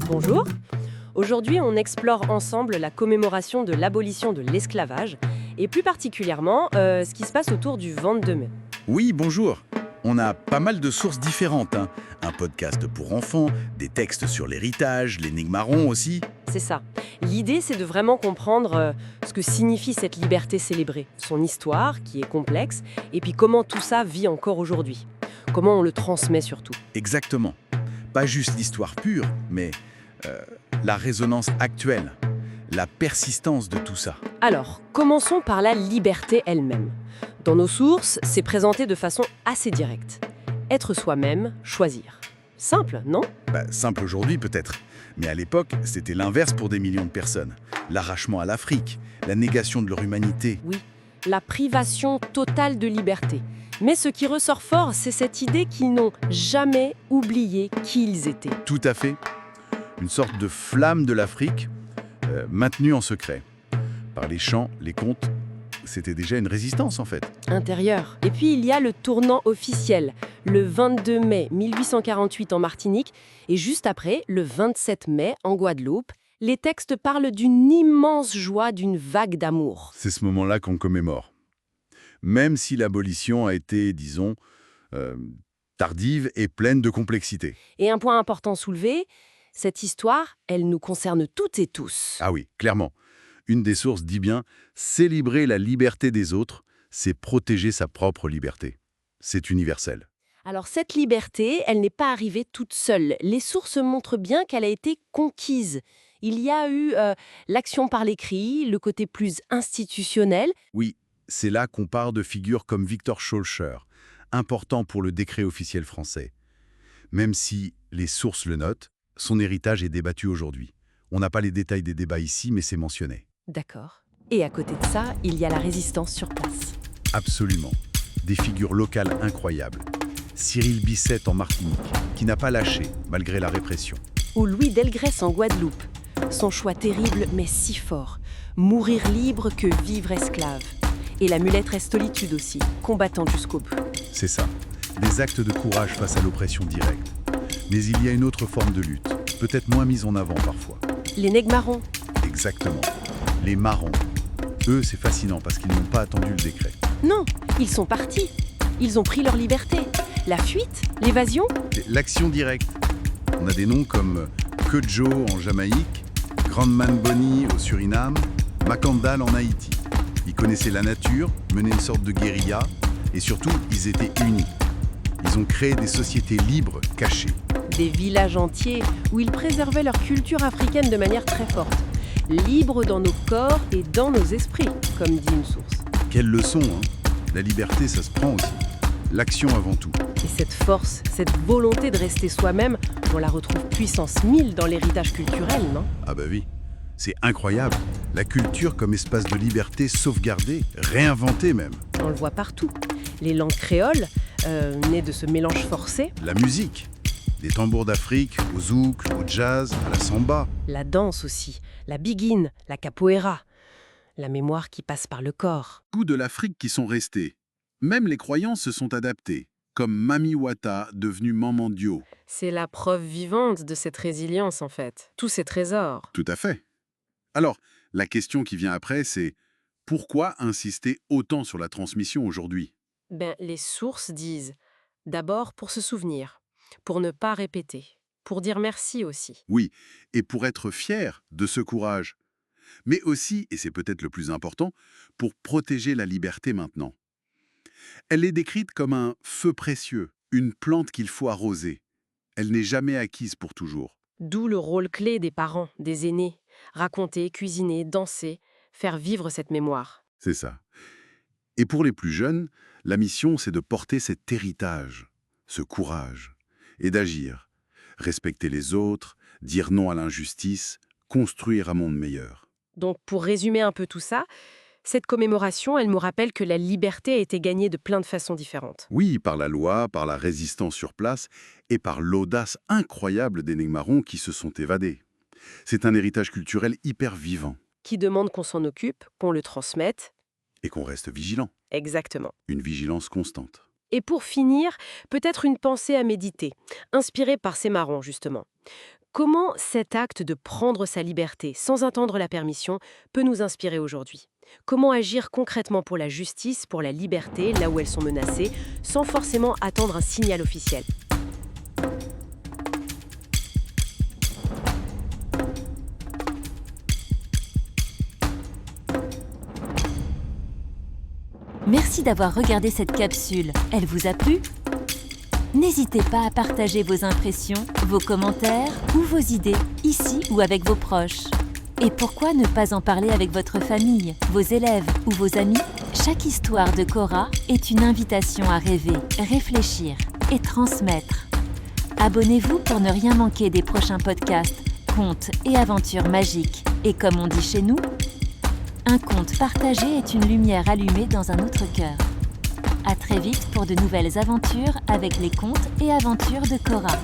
Bonjour. Aujourd'hui, on explore ensemble la commémoration de l'abolition de l'esclavage et plus particulièrement ce qui se passe autour du 22 mai. Oui, bonjour. On a pas mal de sources différentes, hein. Un podcast pour enfants, des textes sur l'héritage, l'énigme marron aussi. C'est ça. L'idée, c'est de vraiment comprendre ce que signifie cette liberté célébrée, son histoire qui est complexe, et puis comment tout ça vit encore aujourd'hui. Comment on le transmet surtout. Exactement. Pas juste l'histoire pure, mais la résonance actuelle, la persistance de tout ça. Alors, commençons par la liberté elle-même. Dans nos sources, c'est présenté de façon assez directe. Être soi-même, choisir. Simple, non ? Simple aujourd'hui peut-être, mais à l'époque, c'était l'inverse pour des millions de personnes. L'arrachement à l'Afrique, la négation de leur humanité. Oui, la privation totale de liberté. Mais ce qui ressort fort, c'est cette idée qu'ils n'ont jamais oublié qui ils étaient. Tout à fait. Une sorte de flamme de l'Afrique, maintenue en secret. Par les chants, les contes, c'était déjà une résistance en fait. Intérieur. Et puis il y a le tournant officiel, le 22 mai 1848 en Martinique, et juste après, le 27 mai en Guadeloupe. Les textes parlent d'une immense joie, d'une vague d'amour. C'est ce moment-là qu'on commémore. Même si l'abolition a été, disons, tardive et pleine de complexité. Et un point important soulevé, cette histoire, elle nous concerne toutes et tous. Ah oui, clairement. Une des sources dit bien « célébrer la liberté des autres, c'est protéger sa propre liberté ». C'est universel. Alors cette liberté, elle n'est pas arrivée toute seule. Les sources montrent bien qu'elle a été conquise. Il y a eu l'action par l'écrit, le côté plus institutionnel. Oui, c'est là qu'on part de figures comme Victor Schœlcher, important pour le décret officiel français. Même si les sources le notent, son héritage est débattu aujourd'hui. On n'a pas les détails des débats ici, mais c'est mentionné. D'accord. Et à côté de ça, il y a la résistance sur place. Absolument. Des figures locales incroyables. Cyril Bissette en Martinique, qui n'a pas lâché, malgré la répression. Ou Louis Delgrès en Guadeloupe. Son choix terrible, mais si fort. Mourir libre que vivre esclave. Et la mulâtresse Solitude aussi, combattante jusqu'au bout. C'est ça. Des actes de courage face à l'oppression directe. Mais il y a une autre forme de lutte, peut-être moins mise en avant parfois. Les nègres marrons. Exactement. Les marrons. Eux, c'est fascinant parce qu'ils n'ont pas attendu le décret. Non, ils sont partis. Ils ont pris leur liberté. La fuite, l'évasion. L'action directe. On a des noms comme Cudjoe en Jamaïque, Grandman Bonny au Suriname, Macandal en Haïti. Ils connaissaient la nature, menaient une sorte de guérilla, et surtout, ils étaient unis. Ils ont créé des sociétés libres, cachées. Des villages entiers où ils préservaient leur culture africaine de manière très forte. Libres dans nos corps et dans nos esprits, comme dit une source. Quelle leçon, hein ? La liberté, ça se prend aussi. L'action avant tout. Et cette force, cette volonté de rester soi-même, on la retrouve puissance 1000 dans l'héritage culturel, non ? Ah bah oui, c'est incroyable. La culture comme espace de liberté sauvegardée, réinventée même. On le voit partout. Les langues créoles, nées de ce mélange forcé. La musique, des tambours d'Afrique, au zouk, au jazz, à la samba. La danse aussi, la biguine, la capoeira. La mémoire qui passe par le corps. Goûts de l'Afrique qui sont restés. Même les croyances se sont adaptées, comme Mami Wata, devenue Mamandio. C'est la preuve vivante de cette résilience, en fait. Tous ces trésors. Tout à fait. Alors, la question qui vient après, c'est pourquoi insister autant sur la transmission aujourd'hui ? Les sources disent d'abord pour se souvenir, pour ne pas répéter, pour dire merci aussi. Oui, et pour être fier de ce courage. Mais aussi, et c'est peut-être le plus important, pour protéger la liberté maintenant. Elle est décrite comme un feu précieux, une plante qu'il faut arroser. Elle n'est jamais acquise pour toujours. D'où le rôle clé des parents, des aînés. Raconter, cuisiner, danser, faire vivre cette mémoire. C'est ça. Et pour les plus jeunes, la mission, c'est de porter cet héritage, ce courage, et d'agir. Respecter les autres, dire non à l'injustice, construire un monde meilleur. Donc, pour résumer un peu tout ça, cette commémoration, elle nous rappelle que la liberté a été gagnée de plein de façons différentes. Oui, par la loi, par la résistance sur place et par l'audace incroyable des Nègres-Marrons qui se sont évadés. C'est un héritage culturel hyper vivant. Qui demande qu'on s'en occupe, qu'on le transmette Et qu'on reste vigilant, Exactement. une vigilance constante. Et pour finir, peut-être une pensée à méditer, inspirée par ces marrons justement. Comment cet acte de prendre sa liberté sans attendre la permission peut nous inspirer aujourd'hui? Comment agir concrètement pour la justice, pour la liberté, là où elles sont menacées, sans forcément attendre un signal officiel? Merci d'avoir regardé cette capsule. Elle vous a plu? N'hésitez pas à partager vos impressions, vos commentaires ou vos idées, ici ou avec vos proches. Et pourquoi ne pas en parler avec votre famille, vos élèves ou vos amis? Chaque histoire de Cora est une invitation à rêver, réfléchir et transmettre. Abonnez-vous pour ne rien manquer des prochains podcasts, contes et aventures magiques. Et comme on dit chez nous, un conte partagé est une lumière allumée dans un autre cœur. À très vite pour de nouvelles aventures avec les contes et aventures de Cora.